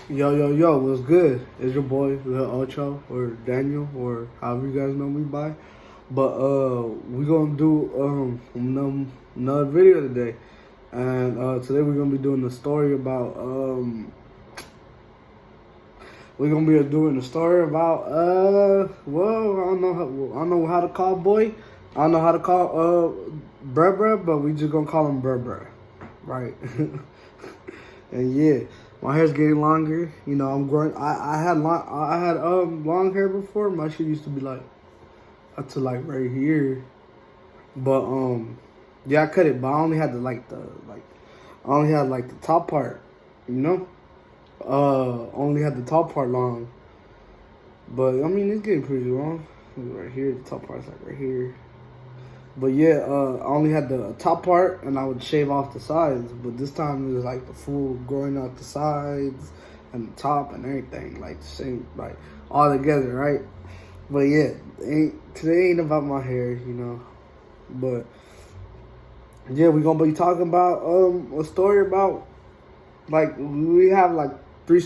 Yo, what's good? It's your boy, Lil Ocho, or Daniel, or however you guys know me by. But we gonna do another video today, and today we're gonna be doing a story about well, I don't know how to call boy, I don't know how to call Bruh, but we just gonna call him Bruh, right? And yeah, my hair's getting longer. You know, I'm growing. I had long hair before. My shit used to be like up to like right here. But yeah, I cut it. But I only had I only had like the top part. You know, only had the top part long. But I mean, it's getting pretty long. Right here, the top part's like right here. But yeah, I only had the top part, and I would shave off the sides. But this time it was like the full growing out the sides and the top and everything, like the same, like all together, right? But yeah, today ain't about my hair, you know. But yeah, we're gonna be talking about a story about, like, we have like three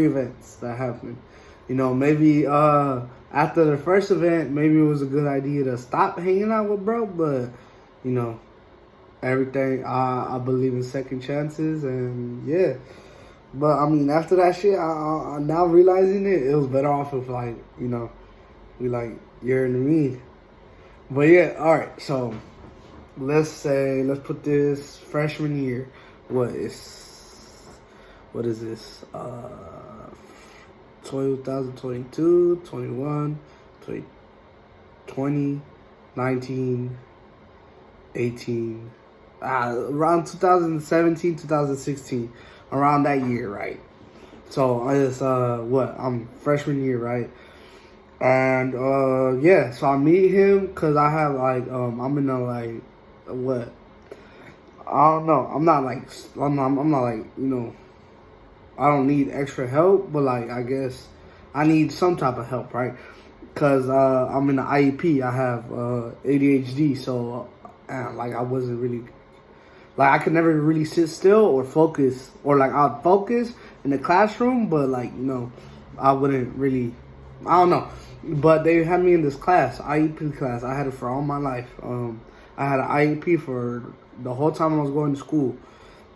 events that happened. You know, maybe after the first event, maybe it was a good idea to stop hanging out with bro, but you know, everything, I believe in second chances, and yeah. But I mean, after that shit, I now realizing it was better off if, like, you know, we like, you're in the mean. But yeah, all right. So let's put this freshman year. What is this? 2022, 21, 20, 19, 18, around 2017, 2016, around that year, right? So I'm freshman year, right? And yeah, so I meet him because I have like I'm in a like what I don't know. I'm not like, you know, I don't need extra help, but like I guess I need some type of help, right? Because I'm in the IEP. I have ADHD, so like I wasn't really, like, I could never really sit still or focus, or like I'd focus in the classroom, but like, you know, I wouldn't really, I don't know. But they had me in this class, IEP class. I had it for all my life. I had an IEP for the whole time I was going to school.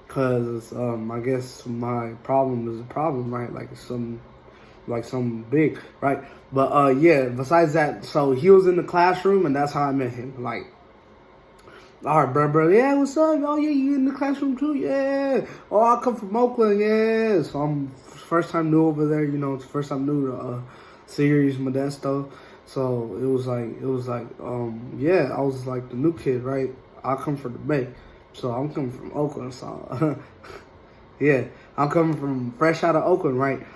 Cause I guess my problem is a problem, right? Like some big, right? But yeah. Besides that, so he was in the classroom, and that's how I met him. Like, all right, bro, yeah, what's up? Oh yeah, you in the classroom too? Yeah. Oh, I come from Oakland, yeah. So I'm first time new over there. You know, it's first time new to Sirius Modesto. So it was like yeah, I was like the new kid, right? I come from the Bay. So I'm coming from Oakland, so yeah, I'm coming from fresh out of Oakland, right?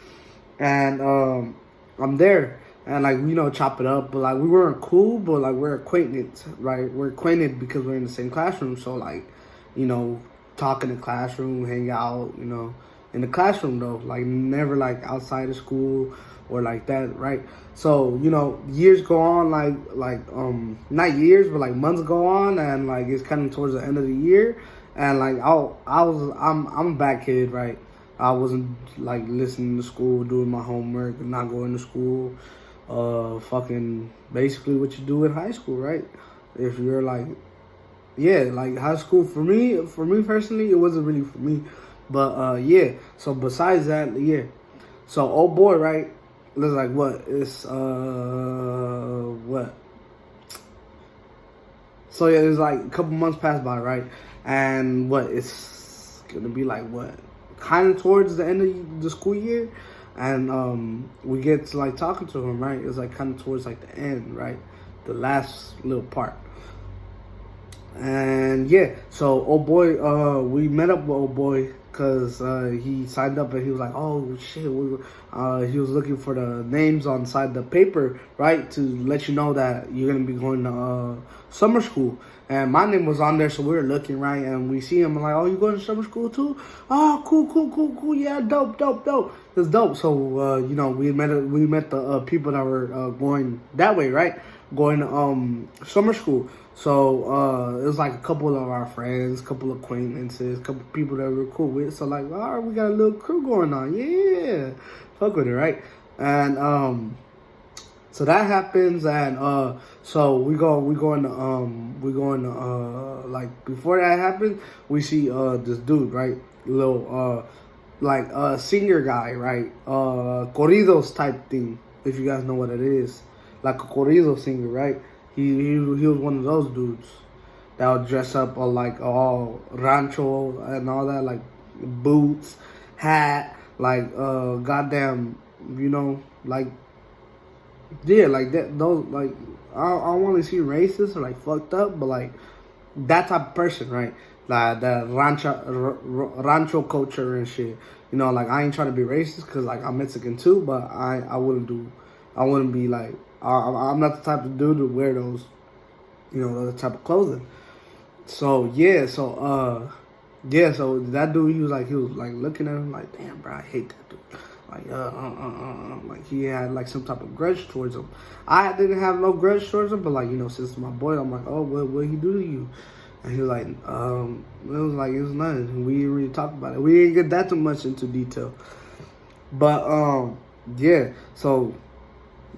And I'm there, and like, you know, chop it up, but like we weren't cool, but like we're acquainted, right? We're acquainted because we're in the same classroom, so like, you know, talk in the classroom, hang out, you know, in the classroom though, like never like outside of school or like that, right? So, you know, years go on, like not years, but like months go on, and like it's kind of towards the end of the year, and like I'm a bad kid, right? I wasn't like listening to school, doing my homework, not going to school, fucking basically what you do in high school, right? If you're like, yeah, like high school for me personally, it wasn't really for me, but yeah. So besides that, yeah. So old boy, right? Looks like what? It's what? So yeah, it's like a couple months passed by, right? And what? It's gonna be like what? Kind of towards the end of the school year, and we get to like talking to him, right? It's like kind of towards like the end, right? The last little part. And yeah, so old boy, we met up with old boy because he signed up, and he was like, oh shit, he was looking for the names on side the paper, right, to let you know that you're gonna be going to summer school. And my name was on there, so we were looking, right, and we see him, and like, oh, you going to summer school too? Oh, cool, yeah, dope. It's dope. So you know, we met the people that were going that way, right? going to summer school. So it was like a couple of our friends, a couple of acquaintances, a couple of people that we were cool with. So like, all right, we got a little crew going on. Yeah, fuck with it, right? And so that happens, and so we going to like before that happens, we see this dude, right, little like singer guy, right, corridos type thing, if you guys know what it is, like a corrido singer, right. He was one of those dudes that would dress up like all rancho and all that, like boots, hat, like goddamn, you know, like. Yeah, like that. Those like I don't want to see racist or like fucked up, but like that type of person, right? Like the rancho culture and shit. You know, like I ain't trying to be racist because like I'm Mexican too, but I wouldn't be like I'm not the type of dude to wear those, you know, those type of clothing. So yeah, so that dude, he was like looking at him like, damn, bro, I hate that dude. Like, like he had like some type of grudge towards him. I didn't have no grudge towards him, but like, you know, since my boy, I'm like, oh, what he do to you? And he was like, it was nothing. We didn't really talk about it. We didn't get that too much into detail. But yeah, so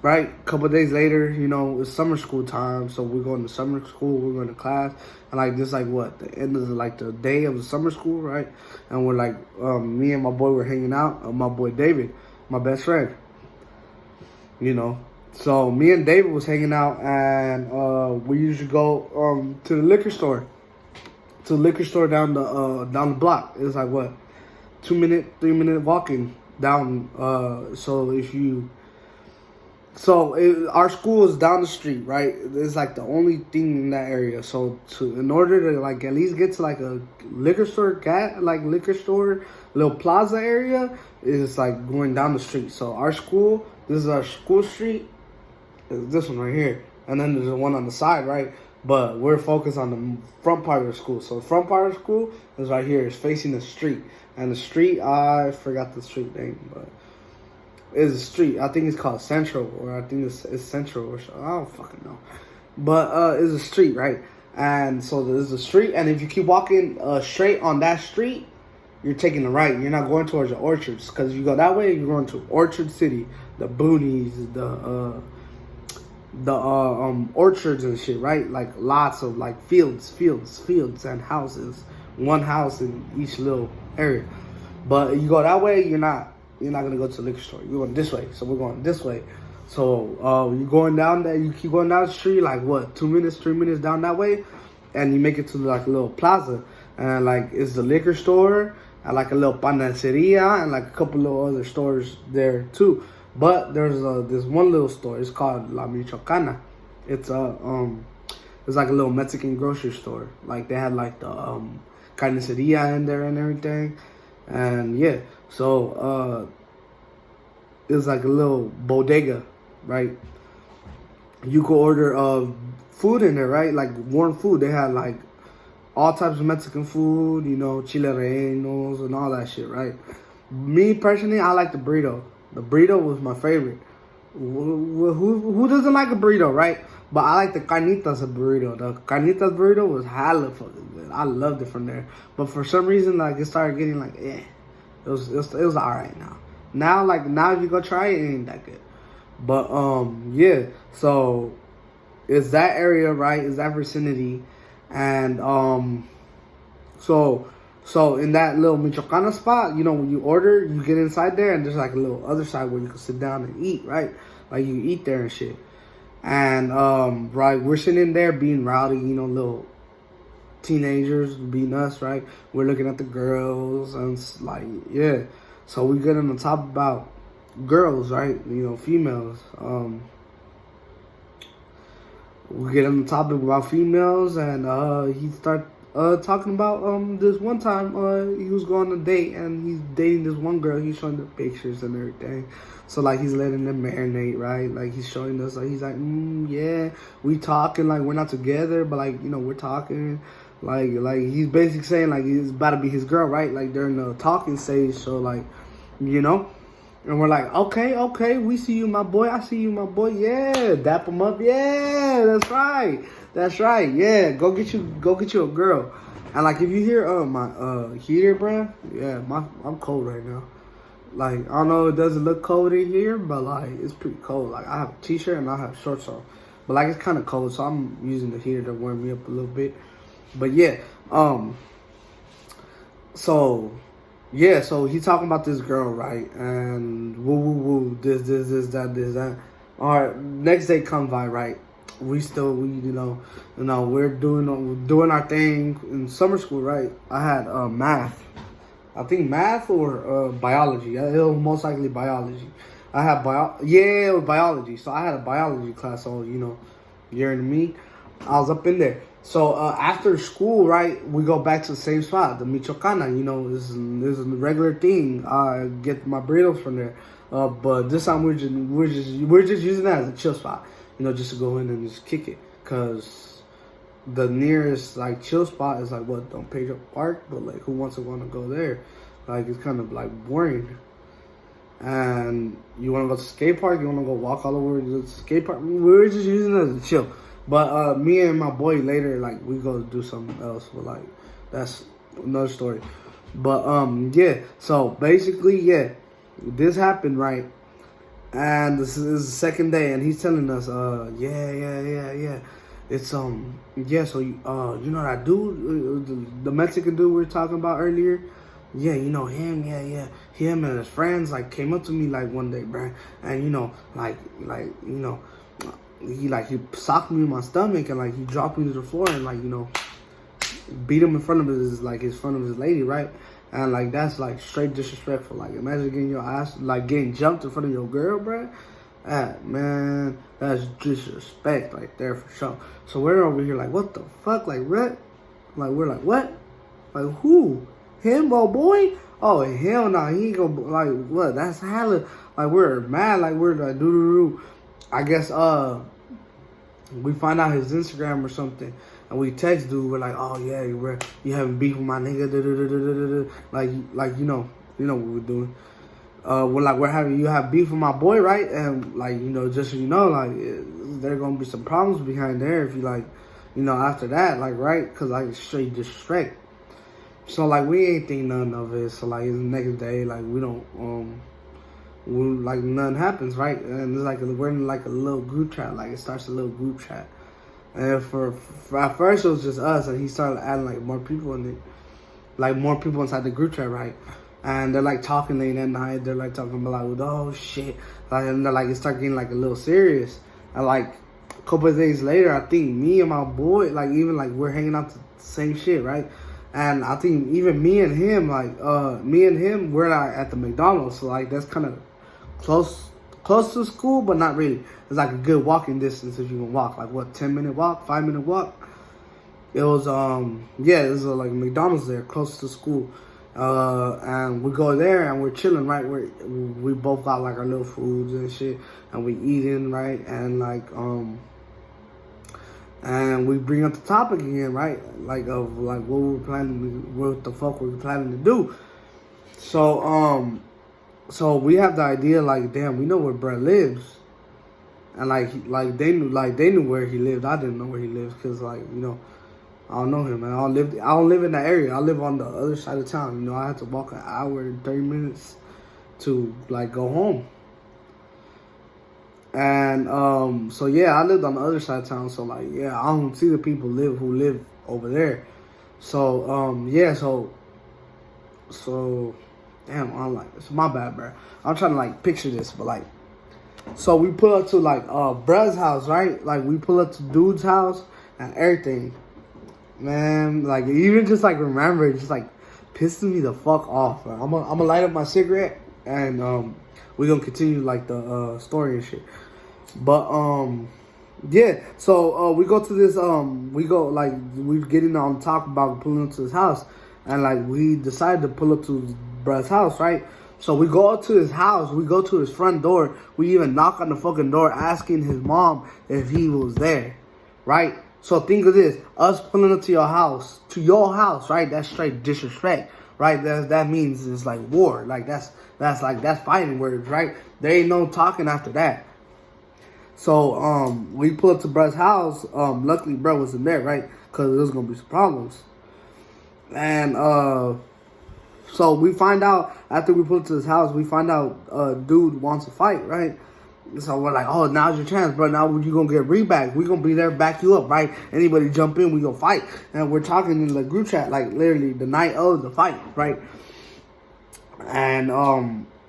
right, a couple of days later, you know, it's summer school time, so we're going to summer school, we're going to class, and like this, like what, the end of the day of the summer school, right? And we're like, me and my boy were hanging out, my boy David, my best friend, you know. So me and David was hanging out, and we usually go to the liquor store, down the block. It's like what, 3 minute walking down. Our school is down the street, right? It's like the only thing in that area. So in order to like at least get to like a liquor store, little plaza area, is like going down the street. So this is our school street, is this one right here, and then there's one on the side, right? But we're focused on the front part of the school. So the front part of the school is right here. It's facing the street, and the street, I forgot the street name, but is a street. I think it's called Central, or I think it's Central, or I don't fucking know. But it's a street, right? And so there's a street, and if you keep walking straight on that street, you're taking the right. You're not going towards the orchards, because you go that way, you're going to Orchard City, the boonies, the orchards and shit, right? Like lots of like fields and houses. One house in each little area. But you go that way, you're not gonna go to the liquor store. You're going this way, so we're going this way. So you're going down there. You keep going down the street, like what, 3 minutes down that way, and you make it to like a little plaza, and like it's the liquor store and like a little panaceria and like a couple little other stores there too. But there's this one little store. It's called La Michoacana. It's it's like a little Mexican grocery store. Like they had like the carniceria in there and everything. And yeah, so it was like a little bodega, right? You could order food in there, right? Like warm food. They had like all types of Mexican food, you know, chile rellenos and all that shit, right? Me personally, I like the burrito. The burrito was my favorite. Who doesn't like a burrito, right? But I like the carnitas burrito. The carnitas burrito was hella fucking good. I loved it from there. But for some reason, like it started getting like, It was alright now. Now if you go try it, it ain't that good. But yeah. So it's that area, right? It's that vicinity, and so in that little Michoacana spot, you know, when you order, you get inside there, and there's like a little other side where you can sit down and eat, right? Like you eat there and shit. And right, we're sitting in there being rowdy, you know, little teenagers being us, right? We're looking at the girls, and it's like, yeah. So we get on the top about girls, right? You know, females. We get on the topic about females, and he start talking about this one time he was going on a date, and he's dating this one girl. He's showing the pictures and everything. So like he's letting them marinate, right? Like he's showing us, like he's like, yeah, we talking, like we're not together, but like, you know, we're talking. Like he's basically saying like he's about to be his girl, right? Like during the talking stage. So like, you know, And we're like, okay, we see you, my boy. I see you, my boy. Yeah, dap him up. Yeah, that's right. Yeah, go get you a girl. And like, if you hear my heater, bruh, yeah, I'm cold right now. Like, I don't know, it doesn't look cold in here, but like, it's pretty cold. Like, I have a t-shirt and I have shorts on, but like, it's kind of cold, so I'm using the heater to warm me up a little bit. But yeah, so he's talking about this girl, right? And woo, this, that. All right, next day comes by, right? We we're doing our thing in summer school, right? I had math. I think math or biology. It was most likely biology. I had it was biology. So I had a biology class. So you hearing me? I was up in there. So after school, right, we go back to the same spot, the Michoacana. This is a regular thing. I get my burritos from there. But this time we're just using that as a chill spot. Just to go in and just kick it. Cause the nearest like chill spot is like what, Don Pedro Park, but like who wants to go there? Like it's kind of like boring. And you want to go to skate park? You want to go walk all over the skate park? We're just using it as a chill. But me and my boy later, like, we go do something else. But like, that's another story. But yeah. So basically, yeah, this happened, right? And this is the second day, and he's telling us, yeah. It's yeah. So you know that dude, the Mexican dude we were talking about earlier. Yeah, you know him. Yeah. Him and his friends like came up to me like one day, bro, and he socked me in my stomach and like he dropped me to the floor and like beat him in front of his lady, right? And like that's like straight disrespectful. Like imagine getting your ass like getting jumped in front of your girl, bro. Man, that's disrespect right there for sure. So we're over here like, what the fuck? Like what? Like we're like, what? Like who? Him, oh boy? Oh hell no, he ain't gonna like what? That's hella like we're mad, like we're like doo. I guess we find out his Instagram or something, and we text dude. We're like, oh yeah, you having beef with my nigga, like you know what we're doing. You have beef with my boy, right? And like just so you know, like there gonna be some problems behind there if you like, after that, like right, cause like straight disrespect. So like we ain't think none of it. So like the next day, like we don't like nothing happens, right? And it's like we're in like a little group chat. Like it starts a little group chat, and for at first it was just us, and he started adding like more people in it, like more people inside the group chat, right? And they're like talking late at night. They're like talking about like, oh shit, like, and they're like it started getting like a little serious. And like a couple of days later, I think me and my boy, like even like we're hanging out the same shit, right? And I think even me and him, we're like at the McDonald's, so like that's kind of close to school, but not really. It's like a good walking distance if you can walk. Like what, 10-minute walk, 5-minute walk. It was there's like McDonald's there, close to school. And we go there and we're chilling, right? We both got like our little foods and shit, and we eating, right? And like and we bring up the topic again, right? Like of like what the fuck we're planning to do. So we have the idea like, damn, we know where Brett lives, and they knew where he lived. I didn't know where he lives because I don't know him, man. I don't live in that area. I live on the other side of town. I have to walk an hour and 30 minutes to like go home. And so yeah, I lived on the other side of town. So like yeah, I don't see the people who live over there. So so damn, I'm like, it's my bad, bro. I'm trying to like picture this, but like, so we pull up to like bruh's house, right? Like we pull up to dude's house and everything. Man, like even just like remember, it just like pisses me the fuck off. Bro. I'm gonna light up my cigarette and we're gonna continue like the story and shit. But yeah, so we go to this we're getting on talk about pulling up to his house, and like we decided to pull up to bruh's house, right? So we go up to his house, we go to his front door, we even knock on the fucking door asking his mom if he was there, right? So think of this, us pulling up to your house, right? That's straight disrespect. right? That means it's like war. Like that's fighting words, right? There ain't no talking after that. So we pulled up to bruh's house. Luckily bruh wasn't there, right? Because there was gonna be some problems. And so we find out after we pull up to his house, we find out dude wants to fight, right? So we're like, oh, now's your chance, bro. Now you gonna get reback. We gonna be there, back you up, right? Anybody jump in, we gonna fight. And we're talking in the group chat, like literally the night of the fight, right? And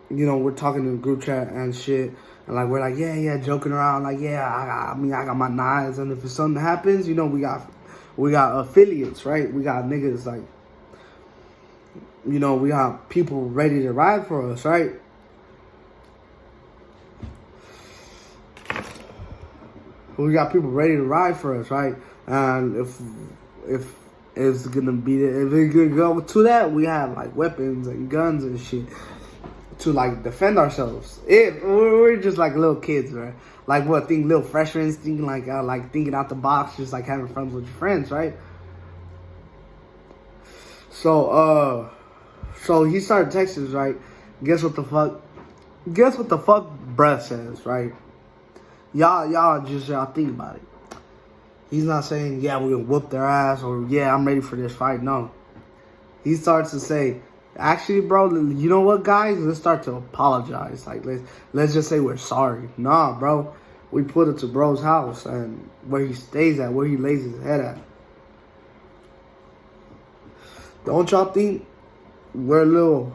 you know, we're talking in the group chat and shit. And like we're like, yeah, joking around, like, yeah, I got my knives, and if something happens, you know, we got affiliates, right? We got niggas like, you know, we got people ready to ride for us, right? We got people ready to ride for us, right? And if it's gonna be, if it's gonna go to that, we have like weapons and guns and shit to like defend ourselves. We're just like little kids, right? Like what? Think little freshmen, thinking like thinking out the box, just like having fun with your friends, right? So he started texting us, right? Guess what the fuck bruh says, right? Y'all think about it. He's not saying, yeah, we're gonna whoop their ass, or yeah, I'm ready for this fight. No. He starts to say, actually, bro, you know what, guys? Let's start to apologize. Like, let's just say we're sorry. Nah, bro. We put it to bro's house and where he stays at, where he lays his head at. Don't y'all think we're a little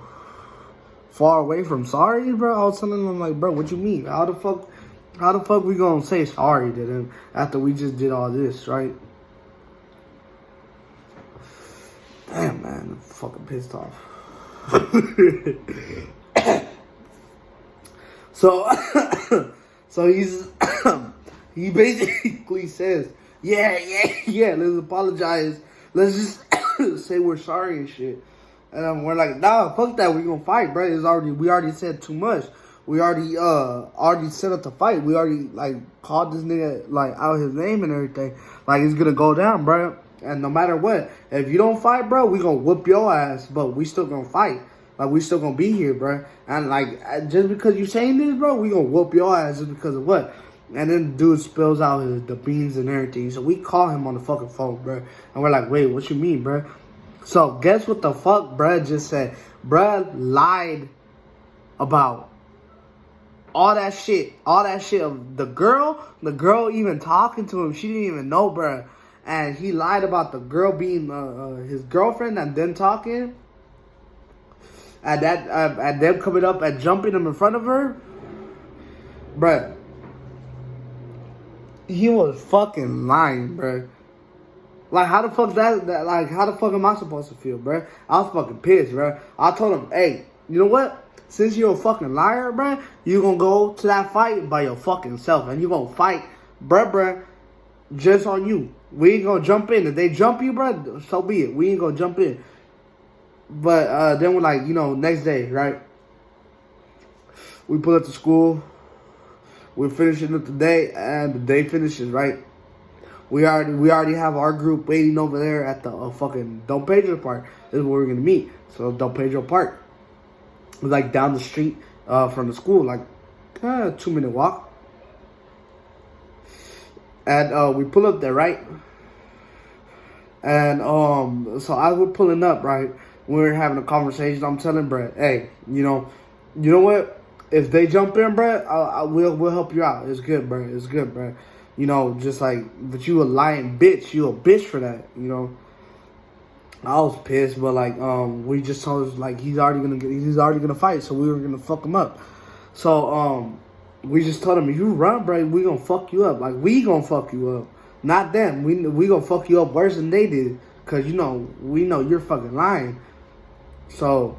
far away from sorry, bro? I was telling him, like, bro, what you mean? How the fuck we gonna say sorry to them after we just did all this, right? Damn, man, I'm fucking pissed off. So he basically says, yeah, let's apologize. Let's just say we're sorry and shit. And we're like, nah, fuck that. We're gonna fight, bro. We already said too much. We already set up the fight. We already like called this nigga like out his name and everything. Like it's gonna go down, bro. And no matter what, if you don't fight, bro, we gonna whoop your ass. But we still gonna fight. Like we still gonna be here, bro. And like just because you saying this, bro, we gonna whoop your ass just because of what? And then the dude spills out the beans and everything. So we call him on the fucking phone, bro. And we're like, wait, what you mean, bro? So guess what the fuck, bro, just said? Bro lied about all that shit of the girl even talking to him. She didn't even know, bro. And he lied about the girl being his girlfriend and them talking. And them coming up and jumping him in front of her. Bruh. He was fucking lying, bruh. Like, how the fuck how the fuck am I supposed to feel, bruh? I was fucking pissed, bruh. I told him, hey, you know what? Since you're a fucking liar, bruh, you gonna go to that fight by your fucking self. And you gonna fight, bruh, just on you. We ain't gonna jump in. If they jump you, bruh, so be it. We ain't gonna jump in. But then we're like, you know, next day, right? We pull up to school. We're finishing up the day, and the day finishes, right? We already have our group waiting over there at the fucking Don Pedro Park. This is where we're gonna meet. So Don Pedro Park. It's like down the street from the school, like 2-minute walk. And we pull up there, right? And so as we're pulling up, right, we're having a conversation. I'm telling Brett, hey, you know what? If they jump in, Brett, we'll help you out. It's good, Brett. It's good, Brett. You know, just like, but you a lying bitch. You a bitch for that, you know. I was pissed, but like, we just told us like he's already gonna fight, so we were gonna fuck him up. So we just told him, if you run, bro, we gonna fuck you up. Like we gonna fuck you up, not them. We gonna fuck you up worse than they did, cause we know you're fucking lying. So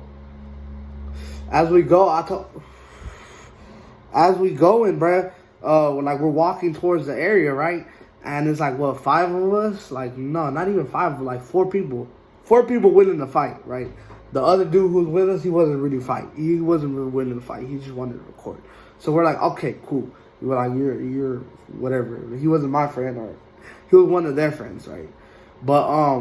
as we go, bro, like we're walking towards the area, right? And it's like, what, 5 of us? Like, no, not even 5, but like 4 people. 4 people willing to fight, right? The other dude who was with us, he wasn't really fight. He wasn't really willing to fight. He just wanted to record. So we're like, okay, cool. We were like, you're whatever. He wasn't my friend, or he was one of their friends, right? But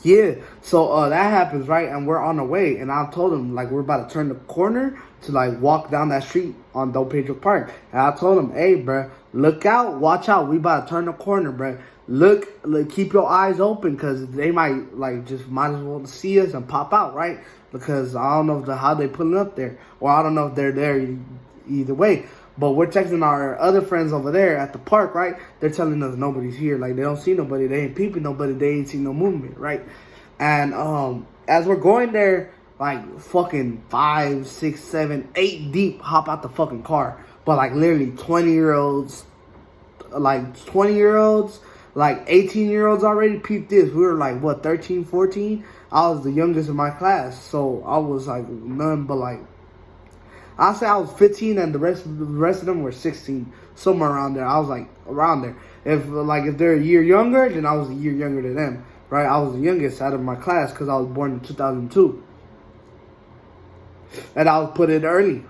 Yeah, so that happens, right? And we're on the way, and I told him like we're about to turn the corner to like walk down that street on Don Pedro Park. And I told him, hey, bro, look out, watch out, we about to turn the corner, bro. Look, keep your eyes open, because they might like just might as well see us and pop out, right? Because I don't know how they pulling up there, or I don't know if they're there either way. But we're texting our other friends over there at the park, right? They're telling us nobody's here. Like, they don't see nobody. They ain't peeping nobody. They ain't see no movement, right? And as we're going there, like, fucking 5, 6, 7, 8 deep hop out the fucking car. But, like, literally 20-year-olds, like 18-year-olds already peeped this. We were, like, what, 13, 14? I was the youngest in my class. So, I was, like, none but, like, I say I was 15 and the rest of them were 16, somewhere around there. I was like around there. If they're a year younger, then I was a year younger than them, right? I was the youngest out of my class because I was born in 2002, and I was put in early.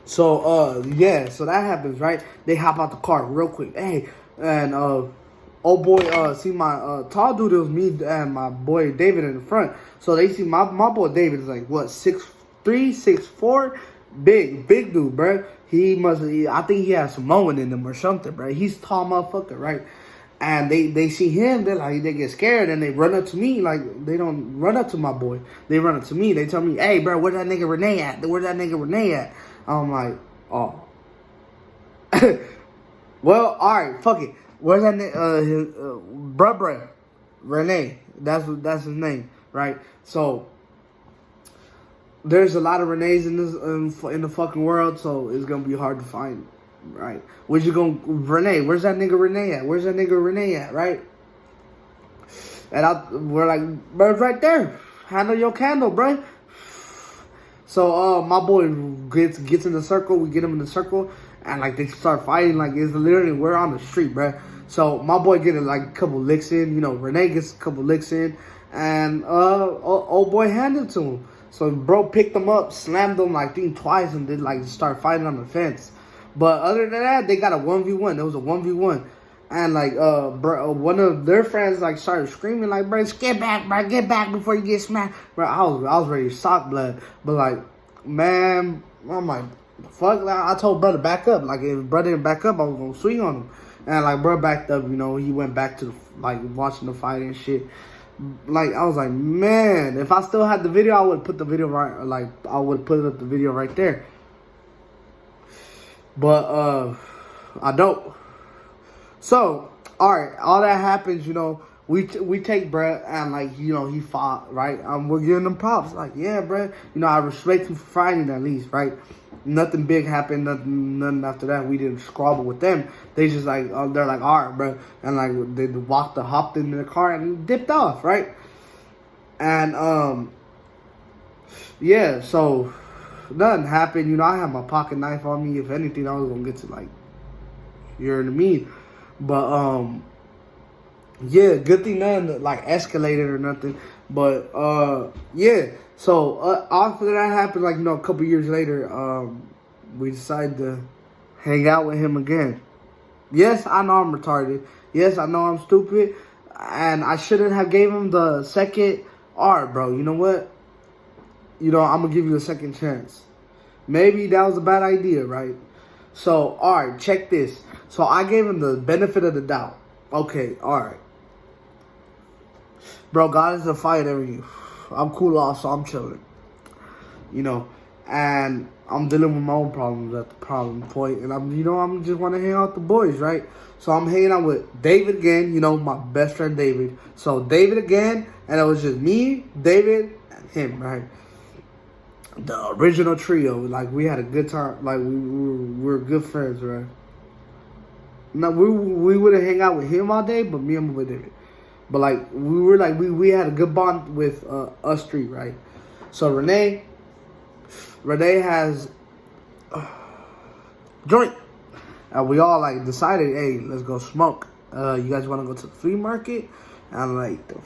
So yeah, so that happens, right? They hop out the car real quick, hey, and old boy, see my tall dude, it was me and my boy David in the front. So they see my boy David is like what 6'3", 6'4", big dude, bro. I think he has Samoan in him or something, bro. He's a tall motherfucker, right? And they see him, they get scared and they run up to me. Like, they don't run up to my boy. They run up to me. They tell me, hey, bro, where's that nigga Renee at? Where's that nigga Renee at? I'm like, oh. Well, all right, fuck it. Where's that nigga? Bruh, Renee. That's his name, right? So there's a lot of Renees in the fucking world, so it's gonna be hard to find, right? Where's that nigga Renee at? Where's that nigga Renee at, right? And we're like, bro, right there. Handle your candle, bro. So my boy gets in the circle. We get him in the circle, and like they start fighting. Like, it's literally, we're on the street, bro. So my boy getting like a couple licks in. You know, Renee gets a couple licks in, and old boy handed to him. So bro picked them up, slammed them like twice, and then like start fighting on the fence. But other than that, they got a 1v1. There was a 1v1, and like one of their friends like started screaming like, "Bro, get back before you get smacked." Bro, I was ready to sock blood. But like, man, I'm like, fuck. Like, I told brother back up. Like, if brother didn't back up, I was gonna swing on him. And like, bro backed up. You know, he went back to watching the fight and shit. Like, I was like, man, if I still had the video, I would put the video right, like, I would put up the video right there. But, I don't. So, alright, all that happens, you know, we take Brett, and, like, you know, he fought, right? We're giving him props, like, yeah, Brett, you know, I respect him for fighting at least, right? Nothing big happened, nothing after that. We didn't squabble with them. They just like, they're like, all right, bro. And like, they hopped into the car and dipped off, right? And, yeah, so nothing happened. You know, I had my pocket knife on me. If anything, I was going to get to like, you know what I mean? But, yeah, good thing nothing like escalated or nothing. But, yeah. So, after that happened, like, you know, a couple years later, we decided to hang out with him again. Yes, I know I'm retarded. Yes, I know I'm stupid. And I shouldn't have gave him the second. Alright, bro, you know what? You know, I'm going to give you a second chance. Maybe that was a bad idea, right? So, alright, check this. So, I gave him the benefit of the doubt. Okay, alright. Bro, God is a fighter in you. I'm cool off, so I'm chilling. You know, and I'm dealing with my own problems at the problem point, and I'm just want to hang out with the boys, right? So I'm hanging out with David again, you know, my best friend David. So David again, and it was just me, David, and him, right? The original trio. Like, we had a good time. Like, we were good friends, right? Now we wouldn't hang out with him all day, but me and my boy David. But like, we had a good bond with us three, right? So Renee has joint, and we all like decided, hey, let's go smoke. You guys want to go to the flea market? And like the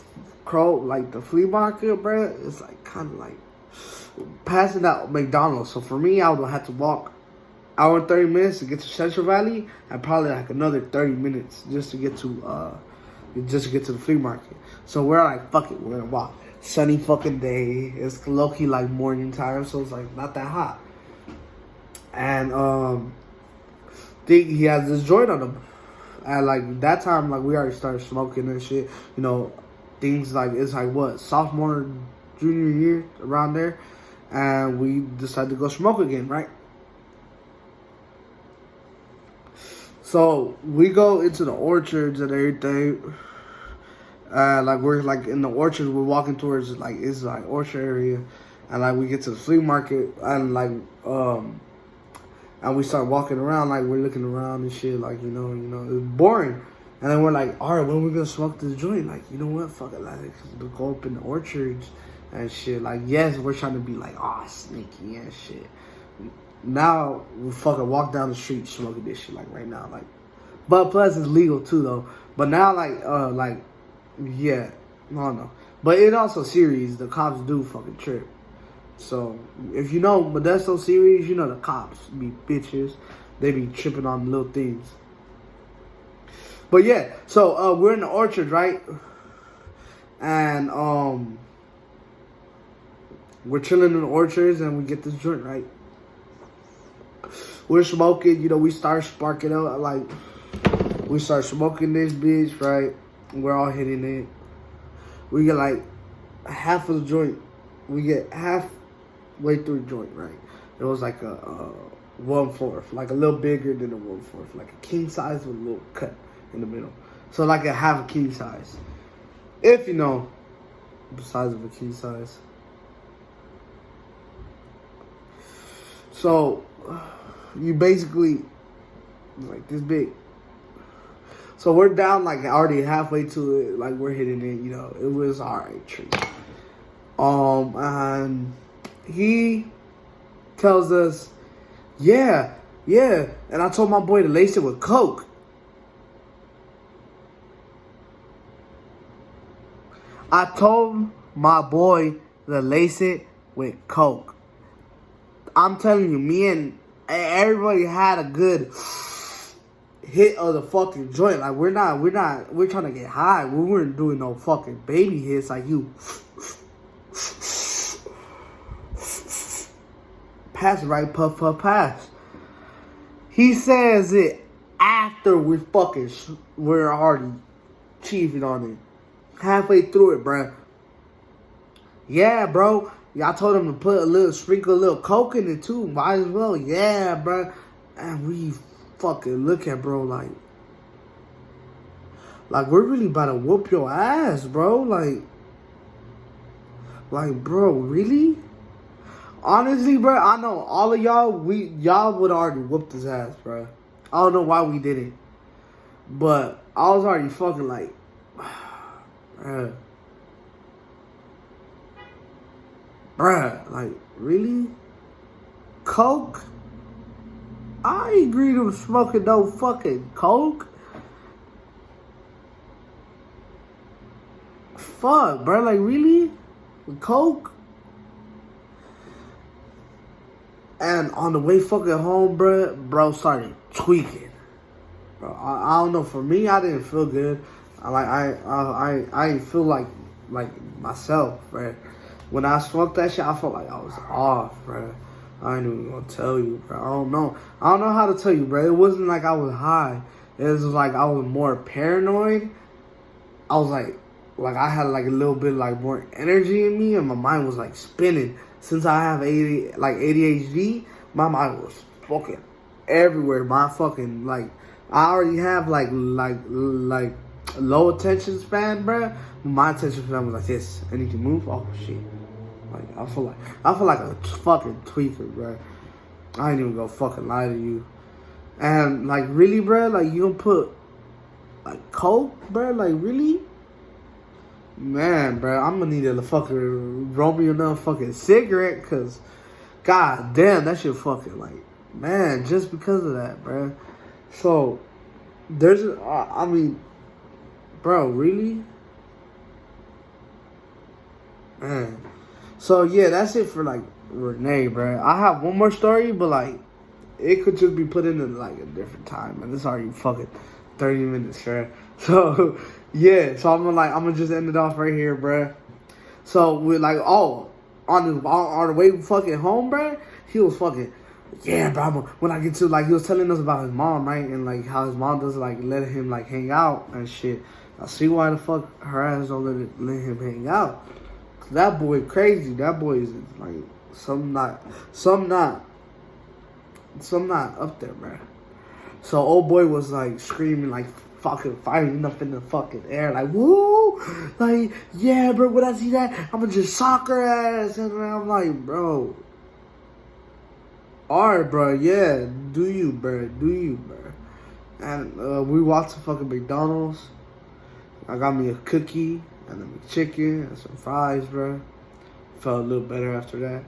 flea market, bro, it's like kind of like passing out McDonald's. So for me, I would have to walk hour and 30 minutes to get to Central Valley, and probably like another 30 minutes just to get to just to get to the flea market. So we're like, fuck it, we're gonna walk. Sunny fucking day. It's low-key like morning time, so it's like not that hot. And he has this joint on him. And like that time, like we already started smoking and shit. You know, things like it's like what, sophomore, junior year, around there. And we decided to go smoke again, right? So we go into the orchards and everything. Like we're like in the orchards, we're walking towards like it's like orchard area, and like we get to the flea market and like and we start walking around like we're looking around and shit, like you know it's boring. And then we're like, all right, when we gonna smoke this joint? Like, you know what, fuck it, like we'll go up in the orchards and shit. Like, yes, we're trying to be like, oh, sneaky and shit. Now we fucking walk down the street smoking this shit like right now, like. But plus it's legal too though. But now like yeah, no. But it also serious. The cops do fucking trip. So if you know Modesto series, you know the cops be bitches. They be tripping on little things. But yeah, so we're in the orchard, right? And we're chilling in the orchards and we get this joint, right? We're smoking, you know, we start sparking up, like we start smoking this bitch, right? We're all hitting it. We get like half of the joint. We get halfway through the joint, right? It was like a 1/4, like a little bigger than a 1/4, like a king size with a little cut in the middle. So like a half a king size. If you know the size of a king size. So you basically like this big. So we're down like already halfway to it, like we're hitting it, you know. It was alright treat. And he tells us, yeah. And I told my boy to lace it with Coke. I told my boy to lace it with Coke. I'm telling you, me and everybody had a good hit of the fucking joint. Like we're trying to get high. We weren't doing no fucking baby hits like you. Pass it right, puff, pass. He says it after we're already chiefing on it. Halfway through it, bruh. Yeah, bro. I told him to sprinkle a little Coke in it too. Might as well. Yeah, bruh. And we fucking look at bro like we're really about to whoop your ass, bro. Like bro, really? Honestly, bro, I know all of y'all would already whooped his ass, bro. I don't know why we did it, but I was already fucking like, bruh, like really? Coke? I ain't agreed to smoking no fucking Coke. Fuck, bro. Like, really? Coke? And on the way fucking home, bro started tweaking. Bro, I don't know. For me, I didn't feel good. I didn't feel like myself, bro. When I smoked that shit, I felt like I was off, bro. I ain't even gonna tell you, bro. I don't know how to tell you, bro. It wasn't like I was high. It was like I was more paranoid. I was like I had like a little bit like more energy in me, and my mind was like spinning. Since I have ADHD, my mind was fucking everywhere. My fucking like I already have like low attention span, bro. My attention span was like this. I need to move. Oh shit. Like I feel like a fucking tweaker, bro. I ain't even gonna fucking lie to you. And like really, bro, like you gonna put like Coke, bro? Like really? Man, bro, I'm gonna need a fucking roll me another fucking cigarette, cause god damn, that shit fucking like, man, just because of that, bro. So there's, I mean, bro, really? Man. So yeah, that's it for like Renee, bro. I have one more story, but like it could just be put into like a different time, and it's already fucking 30 minutes, bro. So yeah, so I'm gonna just end it off right here, bruh. So we're like, oh, on the way fucking home, bruh, he was fucking, yeah, bro. When I get to like, he was telling us about his mom, right, and like how his mom does like let him like hang out and shit. I see why the fuck her ass don't let him hang out. That boy crazy. That boy is like some not up there, bruh. So old boy was like screaming, like fucking firing up in the fucking air, like woo, like yeah, bro. When I see that, I'ma just sock her ass, and I'm like, bro, alright, bro, yeah, do you, bro, And we walked to fucking McDonald's. I got me a cookie and a McChicken and some fries, bro. Felt a little better after that,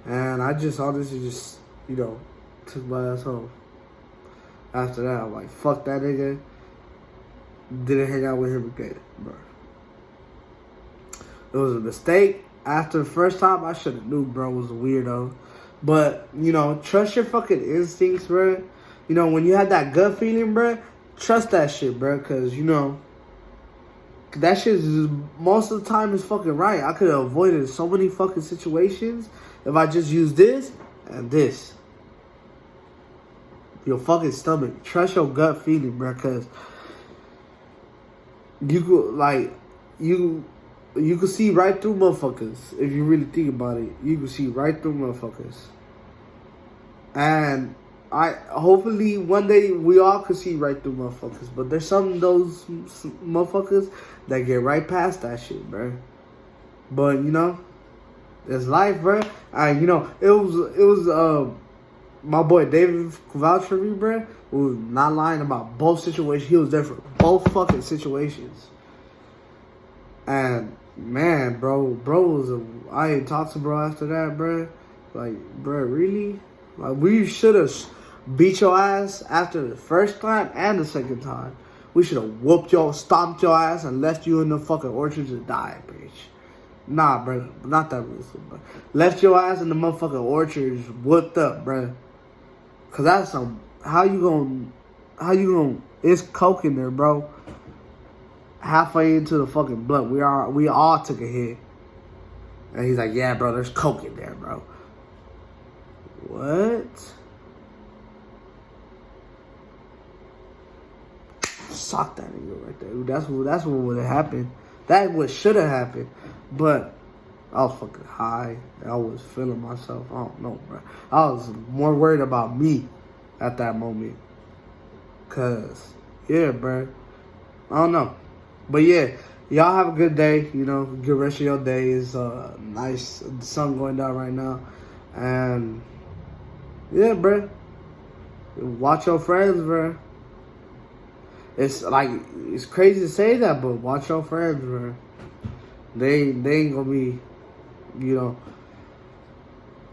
and I just honestly just took my ass home. After that, I'm like, fuck that nigga. Didn't hang out with him again, bro. It was a mistake. After the first time, I should have knew bro was a weirdo. But, trust your fucking instincts, bro. When you have that gut feeling, bro, trust that shit, bro. Because, that shit is most of the time is fucking right. I could have avoided so many fucking situations if I just used this and this. Your fucking stomach. Trust your gut feeling, bro, because you could see right through motherfuckers. If you really think about it, you can see right through motherfuckers. And hopefully one day we all could see right through motherfuckers. But there's some of those motherfuckers that get right past that shit, bro. But it's life, bro. And it was my boy David vouched for me, bro, who was not lying about both situations. He was there for both fucking situations. And man, bro I ain't talked to bro after that, bro. Like, bro, really? Like, we should have beat your ass after the first time and the second time. We should have stomped your ass and left you in the fucking orchard to die, bitch. Nah, bro, not that ruthless, bro. Left your ass in the motherfucking orchard, whooped up, bro. Cause that's some. How you gonna? It's coke in there, bro. Halfway into the fucking blunt, we all took a hit, and he's like, "Yeah, bro, there's coke in there, bro." What? Sock that nigga right there. That's what would have happened. That what should have happened, but I was fucking high. I was feeling myself. I don't know, bro. I was more worried about me at that moment. Cause, yeah, bro. I don't know. But yeah, y'all have a good day. Good rest of your day. It's nice. The sun going down right now. And, yeah, bro. Watch your friends, bro. It's like, it's crazy to say that, but watch your friends, bro. They ain't gonna be, I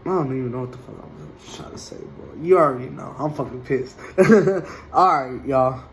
don't even know what the fuck I'm trying to say, bro. You already know. I'm fucking pissed. Alright, y'all.